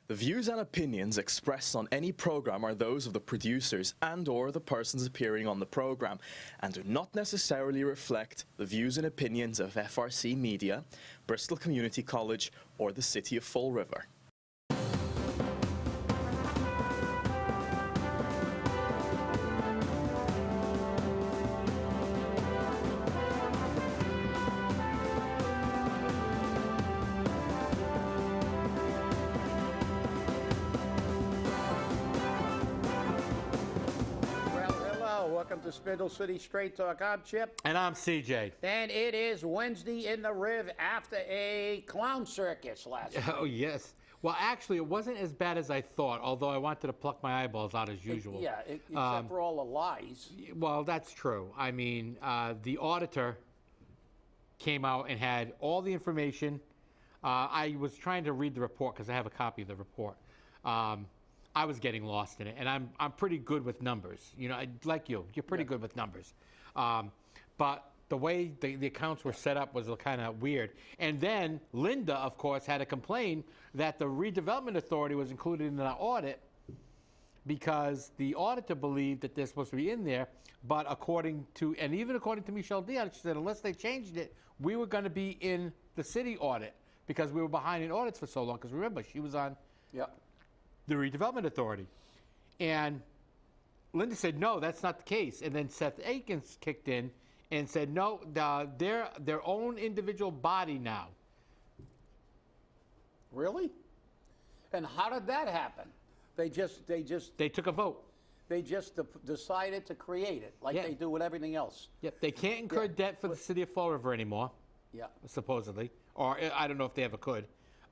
The views and opinions expressed on any program are those of the producers and/or the persons appearing on the program and do not necessarily reflect the views and opinions of FRC Media, Bristol Community College, or the City of Fall River. Welcome to Spindle City Straight Talk. I'm Chip. And I'm CJ. And it is Wednesday in the Riv after a clown circus last night. Oh, yes. Well, actually, it wasn't as bad as I thought, although I wanted to pluck my eyeballs out as usual. Except for all the lies. Well, that's true. I mean, the Auditor came out and had all the information. I was trying to read the report because I have a copy of the report. I was getting lost in it, and I'm pretty good with numbers. You know, like you're pretty good with numbers. But the way the accounts were set up was kind of weird. And then Linda, of course, had to complain that the Redevelopment Authority was included in the audit because the auditor believed that they're supposed to be in there. But according to Michelle Dion, she said unless they changed it, we were going to be in the city audit because we were behind in audits for so long. Because remember, she was on. Yep. The Redevelopment Authority. And Linda said, no, that's not the case. And then Seth Akins kicked in and said, no, they're their own individual body now. Really? And how did that happen? They took a vote. They just decided to create it, like they do with everything else. Yep, they can't incur debt for the city of Fall River anymore, supposedly. Or I don't know if they ever could.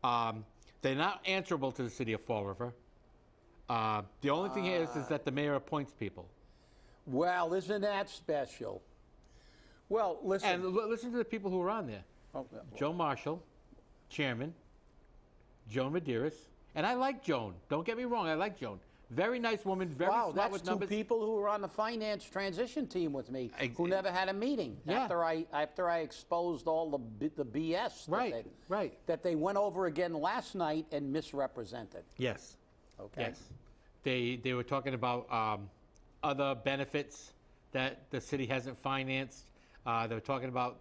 They're not answerable to the city of Fall River. The only thing is that the mayor appoints people. Well, isn't that special? Well, listen. And listen to the people who are on there. Oh, yeah, Joe Marshall, chairman. Joan Medeiros. And I like Joan. Don't get me wrong. I like Joan. Very nice woman. Very smart that's with two numbers. People who were on the finance transition team with me who never had a meeting after I exposed all the BS that they went over again last night and misrepresented. Yes. Okay. Yes. They were talking about other benefits that the city hasn't financed. They were talking about,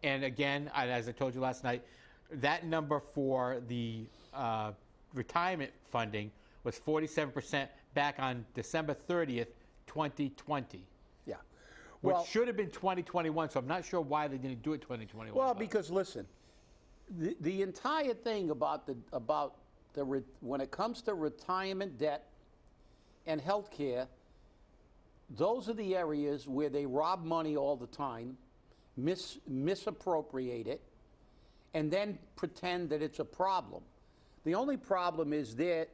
and again, as I told you last night, that number for the retirement funding was 47% back on December 30th, 2020. Yeah. Which should have been 2021, so I'm not sure why they didn't do it 2021. Well, because listen, the entire thing when it comes to retirement debt and health care, those are the areas where they rob money all the time, misappropriate it, and then pretend that it's a problem. The only problem is their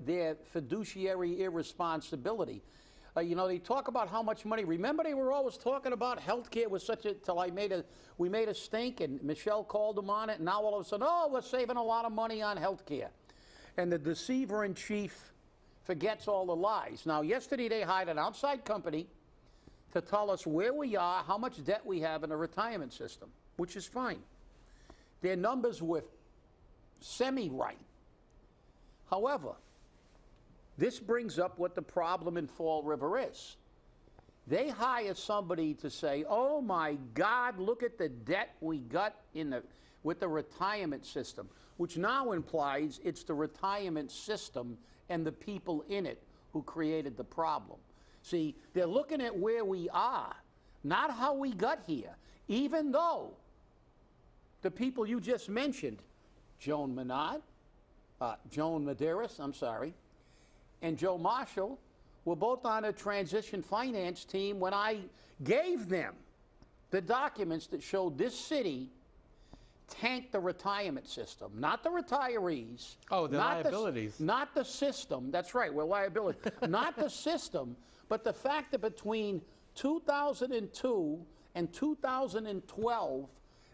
fiduciary irresponsibility. They talk about how much money. Remember, they were always talking about health care was we made a stink, and Michelle called them on it, and now all of a sudden, we're saving a lot of money on health care. And the deceiver-in-chief forgets all the lies. Now, yesterday they hired an outside company to tell us where we are, how much debt we have in the retirement system, which is fine. Their numbers were semi-right. However, this brings up what the problem in Fall River is. They hire somebody to say, oh my God, look at the debt we got with the retirement system, which now implies it's the retirement system and the people in it who created the problem. See, they're looking at where we are, not how we got here, even though the people you just mentioned, Joan Medeiros, and Joe Marshall were both on a transition finance team when I gave them the documents that showed this city tanked the retirement system, not the retirees. Oh, the liabilities. Not the system. That's right, we're liability. Not the system, but the fact that between 2002 and 2012,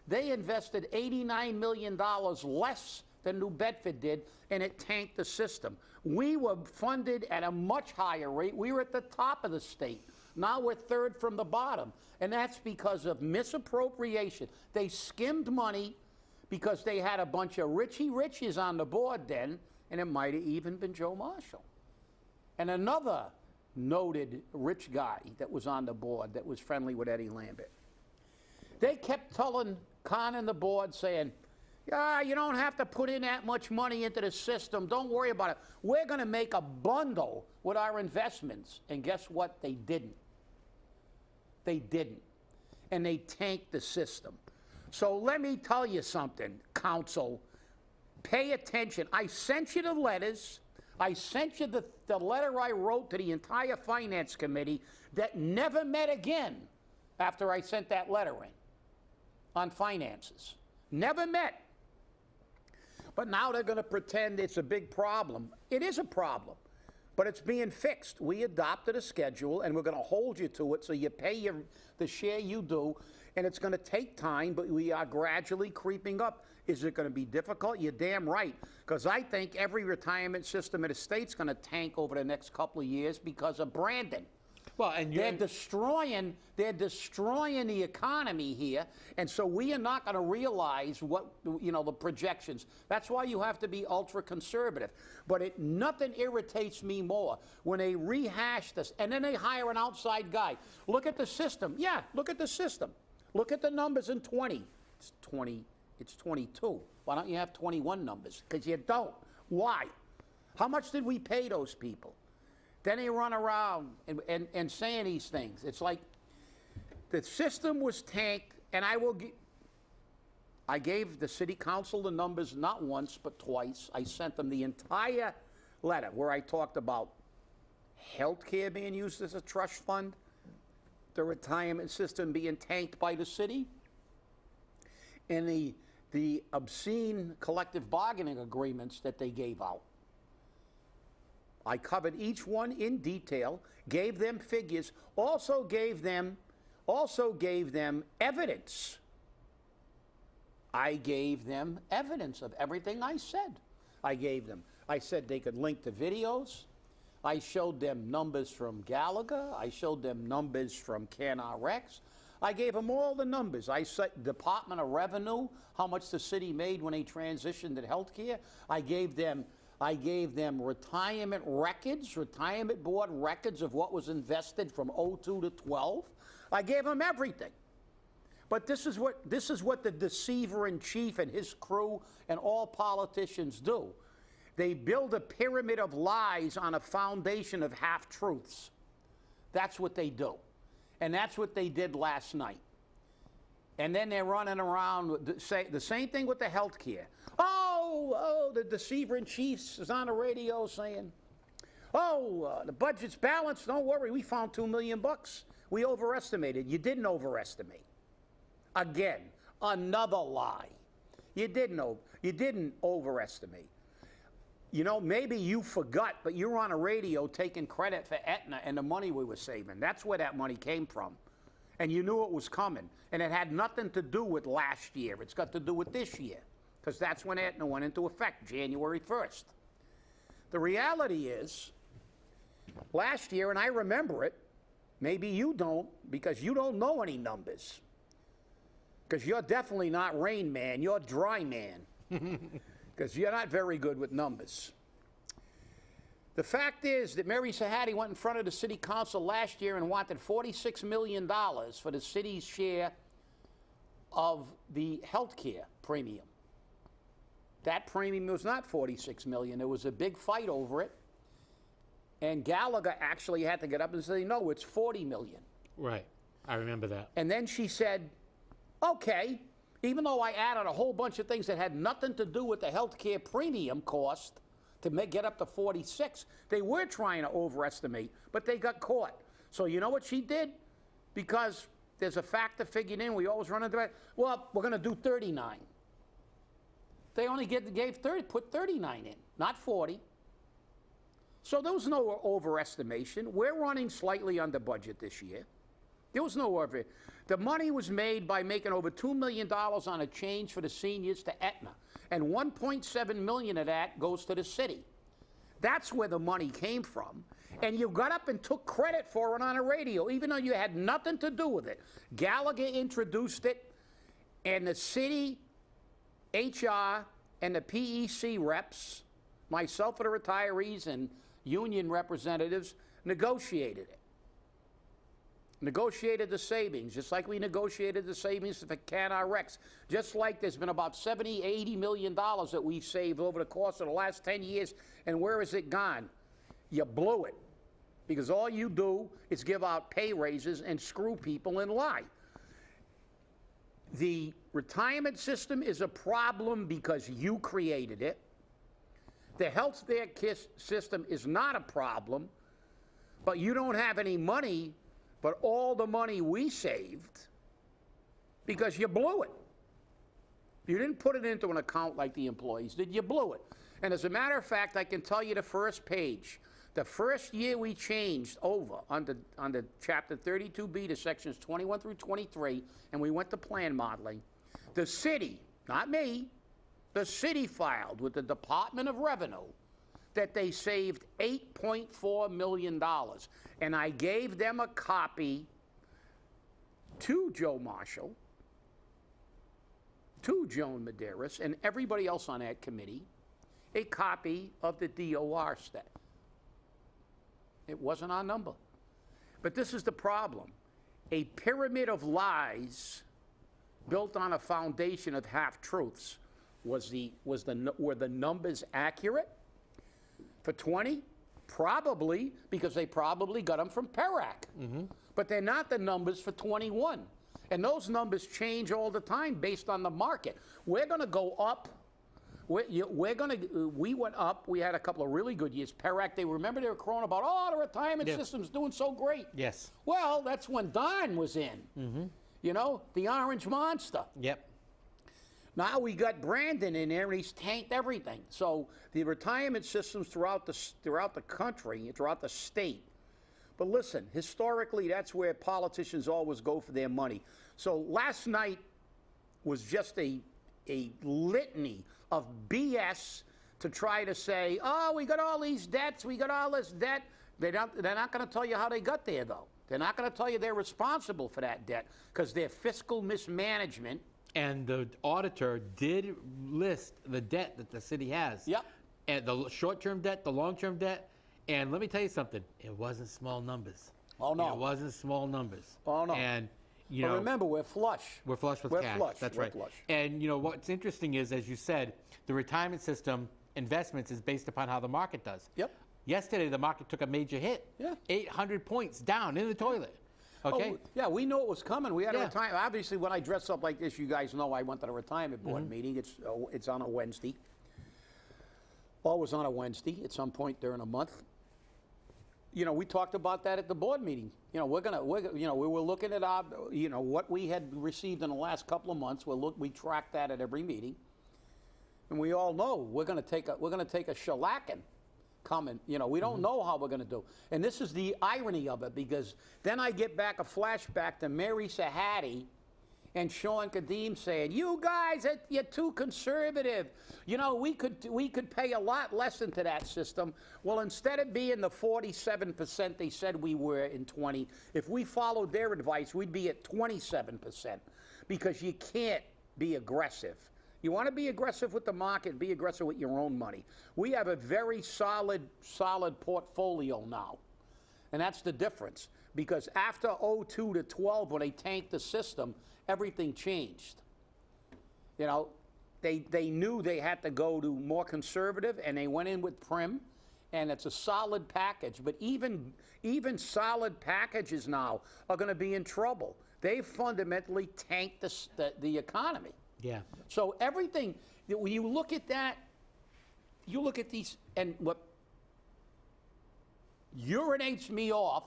they invested $89 million less than New Bedford did, and it tanked the system. We were funded at a much higher rate. We were at the top of the state. Now we're third from the bottom, and that's because of misappropriation. They skimmed money because they had a bunch of richie riches on the board then, and it might have even been Joe Marshall. And another noted rich guy that was on the board that was friendly with Eddie Lambert. They kept conning the board, saying, yeah, you don't have to put in that much money into the system. Don't worry about it. We're going to make a bundle with our investments. And guess what? They didn't. They didn't. And they tanked the system. So let me tell you something, council. Pay attention. I sent you the letters. I sent you the letter I wrote to the entire finance committee that never met again after I sent that letter in on finances. Never met. But now they're going to pretend it's a big problem. It is a problem, but it's being fixed. We adopted a schedule, and we're going to hold you to it, so you pay the share you do, and it's going to take time, but we are gradually creeping up. Is it going to be difficult? You're damn right, because I think every retirement system in the state's going to tank over the next couple of years because of Brandon. Well, and they're destroying the economy here, and so we are not going to realize what, the projections. That's why you have to be ultra conservative. But nothing irritates me more when they rehash this and then they hire an outside guy. Look at the system. Yeah, look at the system. Look at the numbers in 20. It's 22. Why don't you have 21 numbers? Because you don't. Why? How much did we pay those people? Then they run around and saying these things. It's like the system was tanked, and I gave the city council the numbers not once but twice. I sent them the entire letter where I talked about health care being used as a trust fund, the retirement system being tanked by the city, and the obscene collective bargaining agreements that they gave out. I covered each one in detail, gave them figures, also gave them evidence. I gave them evidence of everything I said. I said they could link to videos. I showed them numbers from Gallagher. I showed them numbers from CanRx. I gave them all the numbers. I said Department of Revenue, how much the city made when they transitioned to health care. I gave them retirement records, retirement board records of what was invested from 02 to 12. I gave them everything. But this is what the deceiver in chief and his crew and all politicians do. They build a pyramid of lies on a foundation of half-truths. That's what they do. And that's what they did last night. And then they're running around, the same thing with the health care. The deceiver in chief is on the radio saying, the budget's balanced, don't worry, we found $2 million. We overestimated. You didn't overestimate. Again, another lie. You didn't overestimate. Maybe you forgot, but you were on a radio taking credit for Aetna and the money we were saving. That's where that money came from. And you knew it was coming. And it had nothing to do with last year. It's got to do with this year, because that's when Aetna went into effect, January 1st. The reality is, last year, and I remember it, maybe you don't, because you don't know any numbers. Because you're definitely not Rain Man, you're Dry Man. Because you're not very good with numbers. The fact is that Mary Sahadi went in front of the city council last year and wanted $46 million for the city's share of the health care premium. That premium was not $46 million. There was a big fight over it. And Gallagher actually had to get up and say, no, it's $40 million. Right. I remember that. And then she said, okay, even though I added a whole bunch of things that had nothing to do with the health care premium cost to get up to 46, they were trying to overestimate, but they got caught. So you know what she did? Because there's a factor figured in, we always run into it. Well, we're going to do 39. They only gave 30, put 39 in, not 40. So there was no overestimation. We're running slightly under budget this year. There was no over. The money was made by making over $2 million on a change for the seniors to Aetna, and $1.7 million of that goes to the city. That's where the money came from, and you got up and took credit for it on a radio, even though you had nothing to do with it. Gallagher introduced it, and the city HR and the PEC reps myself and the retirees and union representatives negotiated it. Negotiated the savings, just like we negotiated the savings for CanRx. Just like there's been about $70, $80 million that we've saved over the course of the last 10 years, and where has it gone? You blew it. Because all you do is give out pay raises and screw people and lie. The retirement system is a problem because you created it. The health care system is not a problem, but you don't have any money, but all the money we saved because you blew it. You didn't put it into an account like the employees did. You blew it. And as a matter of fact, I can tell you the first page. The first year we changed over under Chapter 32B to Sections 21 through 23, and we went to plan modeling, the city, not me, the city filed with the Department of Revenue that they saved $8.4 million. And I gave them a copy to Joe Marshall, to Joan Medeiros, and everybody else on that committee, a copy of the DOR stat. It wasn't our number. But this is the problem. A pyramid of lies built on a foundation of half-truths. Were the numbers accurate? For 20? Probably, because they probably got them from PERAC. But they're not the numbers for 21. And those numbers change all the time based on the market. We're going to go up. We went up. We had a couple of really good years. PERAC, they were crowing about, oh, the retirement system's doing so great. Yes. Well, that's when Don was in. You know, the orange monster. Yep. Now we got Brandon in there, and he's tanked everything. So the retirement systems throughout the country, throughout the state. But listen, historically, that's where politicians always go for their money. So last night was just a litany of BS to try to say, oh, we got all these debts, we got all this debt. They're not going to tell you how they got there, though. They're not going to tell you they're responsible for that debt because their fiscal mismanagement. And the auditor did list the debt that the city has. Yep. And the short-term debt, the long-term debt. And let me tell you something. It wasn't small numbers. Oh, no. It wasn't small numbers. Oh, no. And, you But know. remember, we're flush. We're flush with cash. Flush. That's We're right. flush. And, you know, what's interesting is, as you said, the retirement system investments is based upon how the market does. Yep. Yesterday, the market took a major hit. Yeah. 800 points down in the toilet. Okay? Oh, yeah, we knew it was coming. We had a Yeah. retirement. Obviously, when I dress up like this, you guys know I went to the retirement board meeting. It's on a Wednesday. Always on a Wednesday at some point during a month. You know, we talked about that at the board meeting. You know, we were looking at our, you know, what we had received in the last couple of months. We tracked that at every meeting, and we all know we're going to take a shellacking coming. You know, we don't know how we're going to do. And this is the irony of it, because then I get back a flashback to Mary Sahadi and Sean Kadim saying, "You guys, you're too conservative. You know, we could pay a lot less into that system." Well, instead of being the 47% they said we were in 20, if we followed their advice, we'd be at 27%, because you can't be aggressive. You want to be aggressive with the market, be aggressive with your own money. We have a very solid portfolio now. And that's the difference. Because after 02 to 12, when they tanked the system, everything changed. You know, they knew they had to go to more conservative, and they went in with prim, and it's a solid package. But even solid packages now are going to be in trouble. They fundamentally tanked the economy. Yeah. So everything, when you look at that, you look at these, and what urinates me off.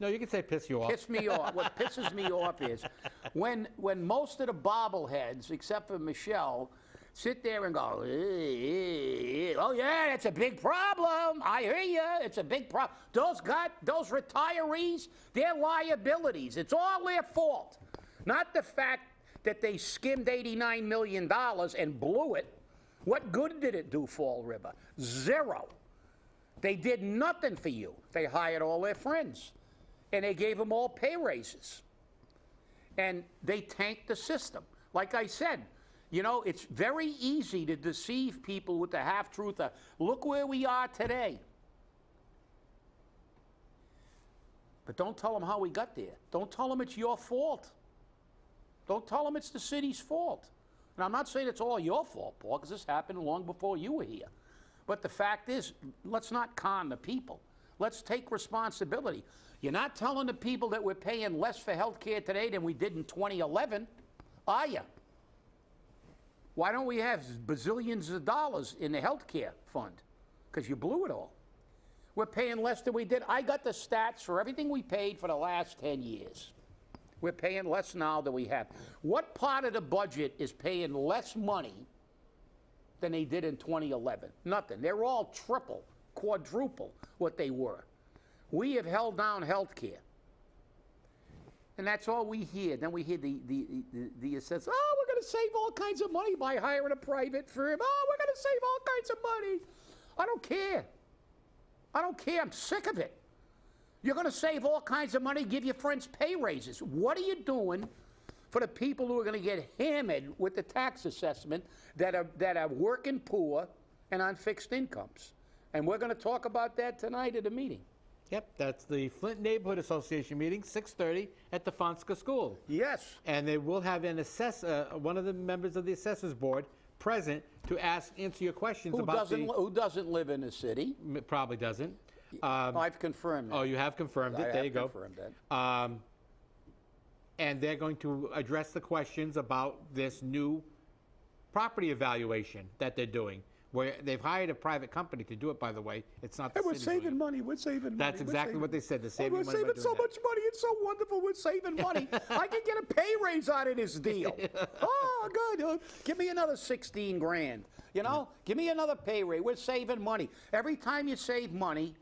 No, you can say piss you off. Piss me off. What pisses me off is when most of the bobbleheads, except for Michelle, sit there and go, "Oh yeah, it's a big problem. I hear you. It's a big problem." Those retirees, they're liabilities. It's all their fault, not the fact that they skimmed $89 million and blew it. What good did it do, Fall River? Zero. They did nothing for you. They hired all their friends, and they gave them all pay raises. And they tanked the system. Like I said, You know, it's very easy to deceive people with the half-truth. Look where we are today. But don't tell them how we got there. Don't tell them it's your fault. Don't tell them it's the city's fault. And I'm not saying it's all your fault, Paul, because this happened long before you were here. But the fact is, let's not con the people. Let's take responsibility. You're not telling the people that we're paying less for health care today than we did in 2011, are you? Why don't we have bazillions of dollars in the health care fund? Because you blew it all. We're paying less than we did. I got the stats for everything we paid for the last 10 years. We're paying less now than we have. What part of the budget is paying less money than they did in 2011? Nothing. They're all triple, quadruple what they were. We have held down health care. And that's all we hear. Then we hear the assessors, oh, we're going to save all kinds of money by hiring a private firm. Oh, we're going to save all kinds of money. I don't care. I don't care. I'm sick of it. You're going to save all kinds of money, give your friends pay raises. What are you doing for the people who are going to get hammered with the tax assessment that are working poor and on fixed incomes? And we're going to talk about that tonight at a meeting. Yep, that's the Flint Neighborhood Association meeting, 6:30 at the Fonska School. Yes. And they will have an one of the members of the Assessors Board present to answer your questions Who about who doesn't live in the city? Probably doesn't. I've confirmed that. Oh, you have confirmed it. There you go. Confirmed that. And they're going to address the questions about this new property evaluation that they're doing, where they've hired a private company to do it, by the way. It's not the Hey, we're city doing saving it. money. We're saving money. That's exactly what they said. They're saving we're money by saving doing so that. much money. It's so wonderful. We're saving money. I can get a pay raise out of this deal. Oh, good. Give me another 16 grand. You know, give me another pay raise. We're saving money. Every time you save money,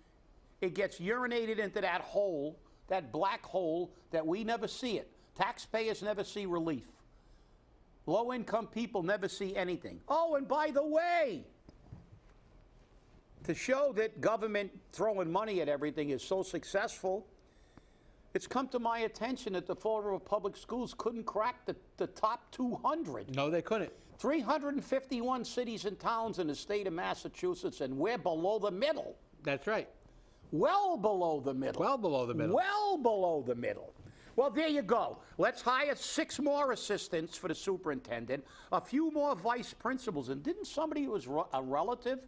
it gets urinated into that hole, that black hole that we never see it. Taxpayers never see relief. Low-income people never see anything. Oh, and by the way, to show that government throwing money at everything is so successful, it's come to my attention that the Florida Public Schools couldn't crack the top 200. No, they couldn't. 351 cities and towns in the state of Massachusetts, and we're below the middle. That's right. Well below the middle. Well below the middle. Well below the middle. Well, there you go. Let's hire 6 more assistants for the superintendent, a few more vice principals. And didn't somebody who was a relative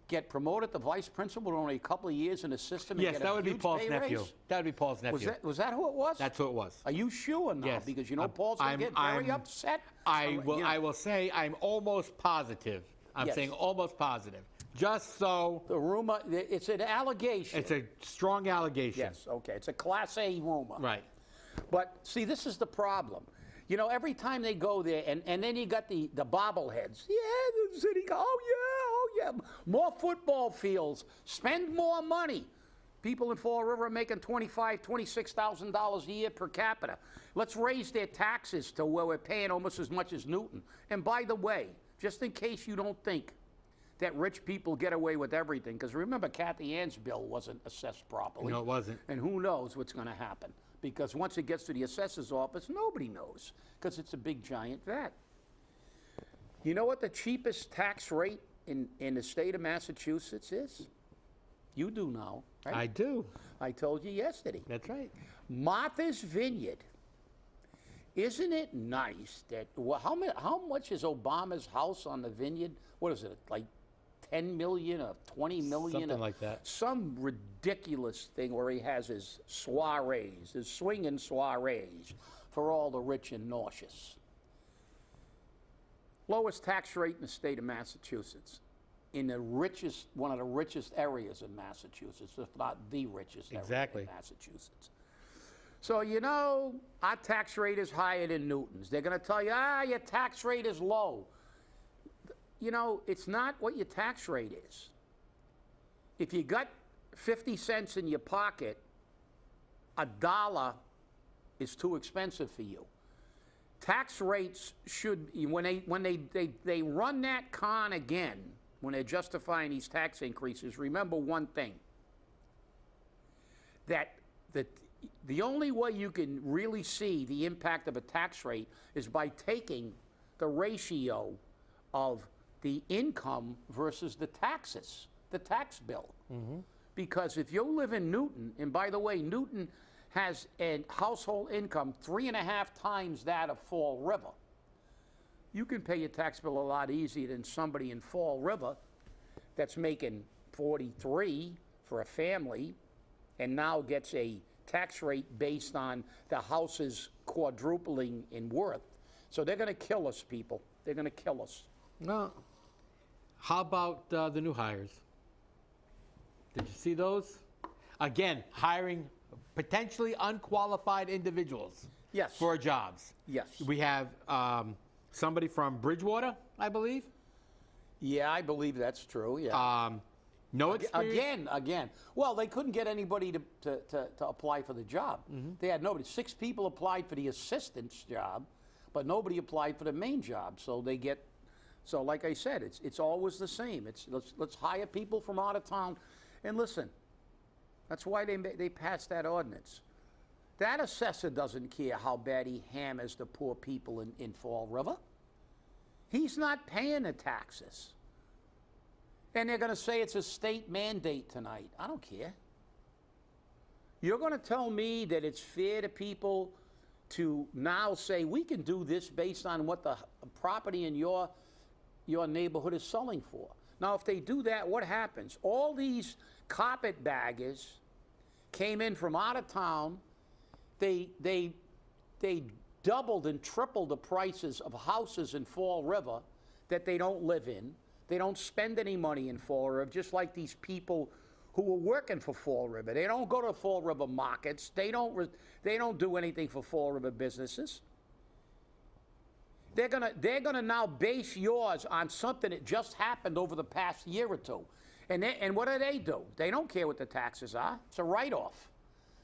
get promoted to vice principal in only a couple of years in the system? And Yes, get that a would be huge Paul's pay nephew. raise? That would be Paul's nephew. Was that who it was? That's who it was. Are you sure now? Yes. Because you know Paul's going to get very upset. I will say I'm almost positive. I'm Yes. saying almost positive. Just so The rumor, it's an allegation. it's a strong allegation. Yes, okay. It's a Class A rumor. Right. But see, this is the problem. You know, every time they go there, and then you got the bobbleheads. Yeah, the city, oh yeah. More football fields. Spend more money. People in Fall River are making $25,000, $26,000 a year per capita. Let's raise their taxes to where we're paying almost as much as Newton. And by the way, just in case you don't think that rich people get away with everything, because remember, Kathy Ann's bill wasn't assessed properly. No, it wasn't. And who knows what's going to happen. Because once it gets to the assessor's office, nobody knows, because it's a big, giant vat. You know what the cheapest tax rate in the state of Massachusetts is? You do know, right? I do. I told you yesterday. That's right. Martha's Vineyard. Isn't it nice that, well, how much is Obama's house on the Vineyard? What is it, like 10 million or 20 million? Something like that. Some ridiculous thing where he has his soirees, his swinging soirees for all the rich and nauseous. Lowest tax rate in the state of Massachusetts. In the richest, one of the richest areas in Massachusetts, if not the richest area in Massachusetts. So, you know, our tax rate is higher than Newton's. They're going to tell you, your tax rate is low. You know, it's not what your tax rate is. If you got 50 cents in your pocket, $1 is too expensive for you. Tax rates should, when they run that con again, when they're justifying these tax increases, remember one thing, that the only way you can really see the impact of a tax rate is by taking the ratio of the income versus the taxes, the tax bill. Because if you live in Newton, and by the way, Newton has a household income 3.5 times that of Fall River, you can pay your tax bill a lot easier than somebody in Fall River that's making 43 for a family and now gets a tax rate based on the houses quadrupling in worth. So they're going to kill us, people. They're going to kill us. No. How about the new hires? Did you see those? Again, hiring potentially unqualified individuals Yes. for jobs. Yes. We have somebody from Bridgewater, I believe. Yeah, I believe that's true. Yeah. No experience. Again. Well, they couldn't get anybody to apply for the job. They had nobody. 6 people applied for the assistant's job, but nobody applied for the main job. So they get. So like I said, it's always the same. Let's hire people from out of town, and listen. That's why they passed that ordinance. That assessor doesn't care how bad he hammers the poor people in Fall River. He's not paying the taxes. And they're going to say it's a state mandate tonight. I don't care. You're going to tell me that it's fair to people to now say we can do this based on what the property in your neighborhood is selling for. Now, if they do that, what happens? All these carpetbaggers came in from out of town. They doubled and tripled the prices of houses in Fall River that they don't live in. They don't spend any money in Fall River, just like these people who are working for Fall River. They don't go to Fall River markets. They don't do anything for Fall River businesses. They're gonna now base yours on something that just happened over the past year or two. And what do? They don't care what the taxes are. It's a write-off,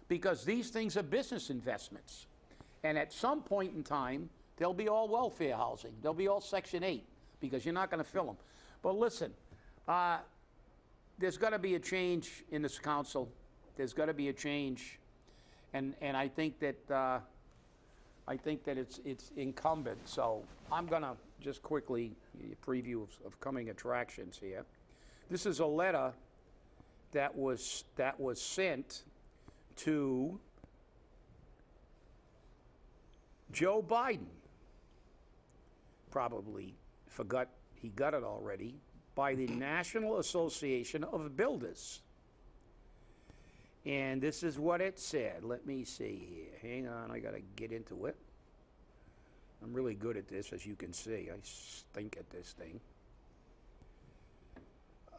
because these things are business investments. And at some point in time, they'll be all welfare housing. They'll be all Section 8, because you're not going to fill them. But listen, there's got to be a change in this council. There's got to be a change, and I think that it's incumbent. So I'm going to just quickly preview of coming attractions here. This is a letter that was sent to Joe Biden. Probably forgot he got it already, by the National Association of Builders. And this is what it said. Let me see here. Hang on, I got to get into it. I'm really good at this, as you can see. I stink at this thing.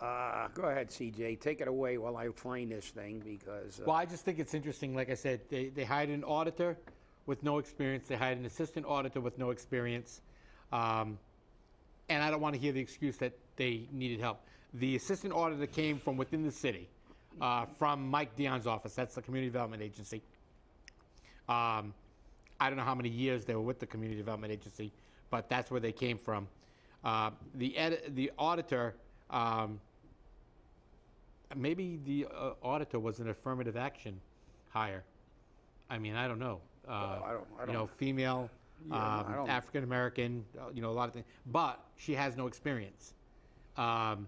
Go ahead, CJ. Take it away while I find this thing, because... Well, I just think it's interesting. Like I said, they hired an auditor with no experience. They hired an assistant auditor with no experience. And I don't want to hear the excuse that they needed help. The assistant auditor came from within the city, from Mike Dion's office. That's the community development agency. I don't know how many years they were with the community development agency, but that's where they came from. The auditor, maybe the auditor was an affirmative action hire. I mean, I don't know. I don't you know, female, African American, you know, a lot of things. But she has no experience. And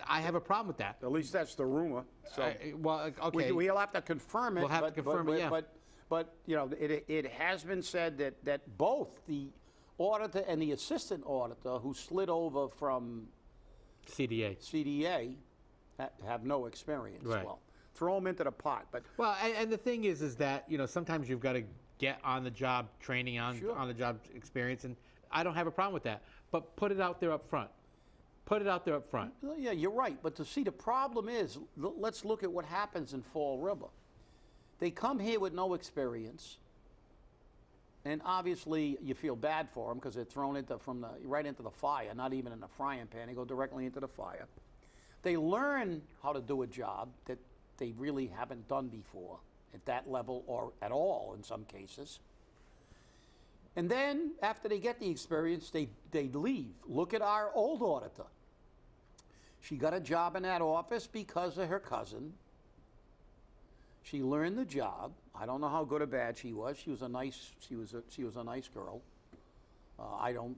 I have a problem with that. At least that's the rumor. So well, okay. We'll have to confirm it. We'll have to confirm it, yeah. But you know, it has been said that both the auditor and the assistant auditor who slid over from CDA have no experience. Right. Well, throw them into the pot. But well, and the thing is that, you know, sometimes you've got to get on the job training, on the job experience, and I don't have a problem with that. But put it out there up front. Put it out there up front. Yeah, you're right. But to see, the problem is, let's look at what happens in Fall River. They come here with no experience, and obviously you feel bad for them because they're thrown right into the fire, not even in the frying pan. They go directly into the fire. They learn how to do a job that they really haven't done before at that level or at all in some cases. And then after they get the experience, they leave. Look at our old auditor. She got a job in that office because of her cousin. She learned the job. I don't know how good or bad she was. She was a nice girl. I don't,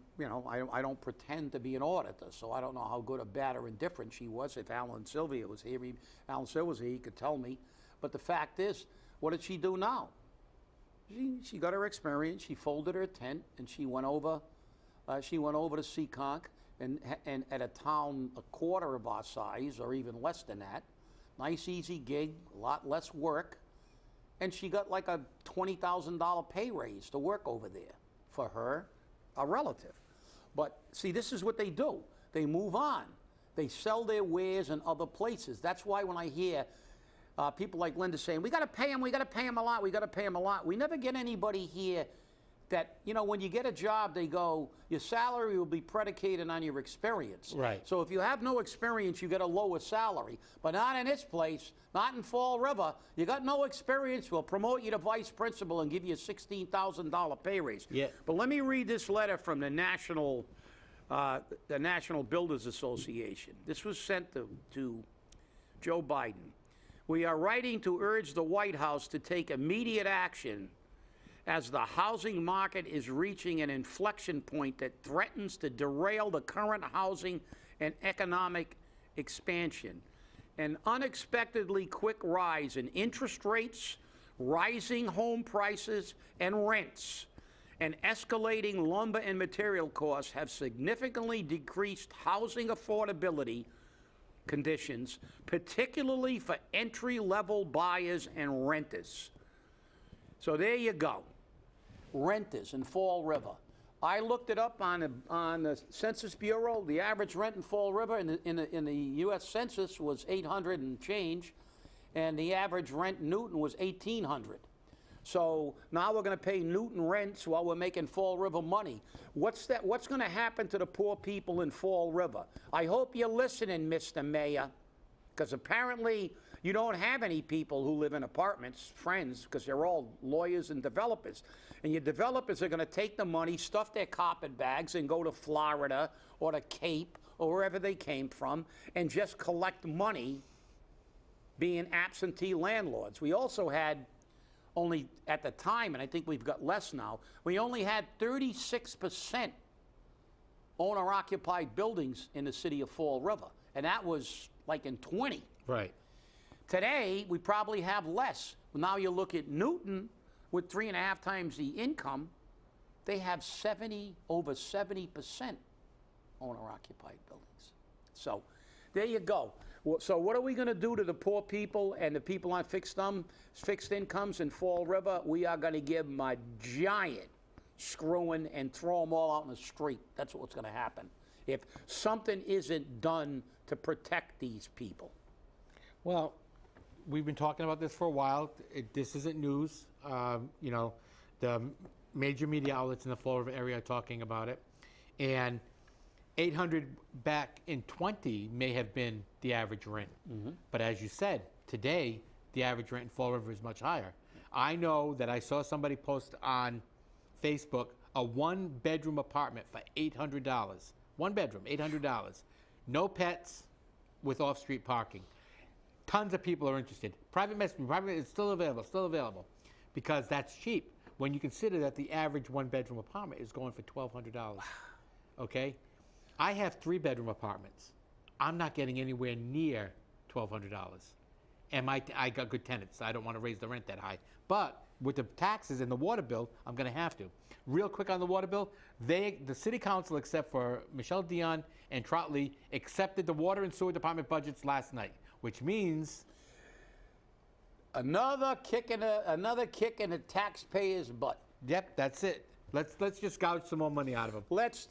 I don't pretend to be an auditor, so I don't know how good or bad or indifferent she was. If Alan Sylvia was here, he could tell me. But the fact is, what did she do now? She got her experience. She folded her tent and she went over. She went over to Seekonk, and at a town a quarter of our size, or even less than that. Nice, easy gig, a lot less work, and she got like a $20,000 pay raise to work over there for her, a relative. But see, this is what they do. They move on. They sell their wares in other places. That's why when I hear people like Linda saying, we got to pay him a lot, we got to pay him a lot. We never get anybody here that, when you get a job, they go, your salary will be predicated on your experience. Right. So if you have no experience, you get a lower salary. But not in this place, not in Fall River. You got no experience, we'll promote you to vice principal and give you a $16,000 pay raise. Yeah. But let me read this letter from the National Builders Association. This was sent to Joe Biden. We are writing to urge the White House to take immediate action as the housing market is reaching an inflection point that threatens to derail the current housing and economic expansion. An unexpectedly quick rise in interest rates, rising home prices and rents, and escalating lumber and material costs have significantly decreased housing affordability conditions, particularly for entry-level buyers and renters. So there you go. Renters in Fall River. I looked it up on the Census Bureau. The average rent in Fall River in the U.S. Census was $800 and change, and the average rent in Newton was $1,800. So now we're going to pay Newton rents while we're making Fall River money. What's going to happen to the poor people in Fall River? I hope you're listening, Mr. Mayor, because apparently you don't have any people who live in apartments, friends, because they're all lawyers and developers. And your developers are going to take the money, stuff their carpet bags, and go to Florida or the Cape or wherever they came from and just collect money being absentee landlords. We also had only at the time, and I think we've got less now, we only had 36% owner-occupied buildings in the city of Fall River. And that was like in 20. Right. Today, we probably have less. Now you look at Newton with 3.5 times the income, they have over 70% owner-occupied buildings. So there you go. So what are we going to do to the poor people and the people on fixed incomes in Fall River? We are going to give them a giant screwing and throw them all out in the street. That's what's going to happen if something isn't done to protect these people. Well, we've been talking about this for a while. This isn't news. The major media outlets in the Fall River area are talking about it. And 800 back in 20 may have been the average rent. Mm-hmm. But as you said, today, the average rent in Fall River is much higher. I know that I saw somebody post on Facebook a one-bedroom apartment for $800. One bedroom, $800. No pets with off-street parking. Tons of people are interested. Private is still available because that's cheap when you consider that the average one-bedroom apartment is going for $1,200. Okay? I have 3-bedroom apartments. I'm not getting anywhere near $1,200. And I got good tenants. I don't want to raise the rent that high. But with the taxes and the water bill, I'm going to have to. Real quick on the water bill, the city council, except for Michelle Dion and Trottley, accepted the water and sewer department budgets last night, which means another kick in the taxpayer's butt. Yep, that's it. Let's just gouge some more money out of them. Let's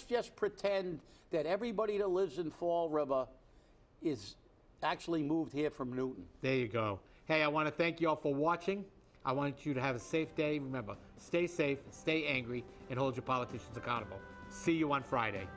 just pretend that everybody that lives in Fall River is actually moved here from Newton. There you go. Hey, I want to thank you all for watching. I want you to have a safe day. Remember, stay safe, stay angry, and hold your politicians accountable. See you on Friday.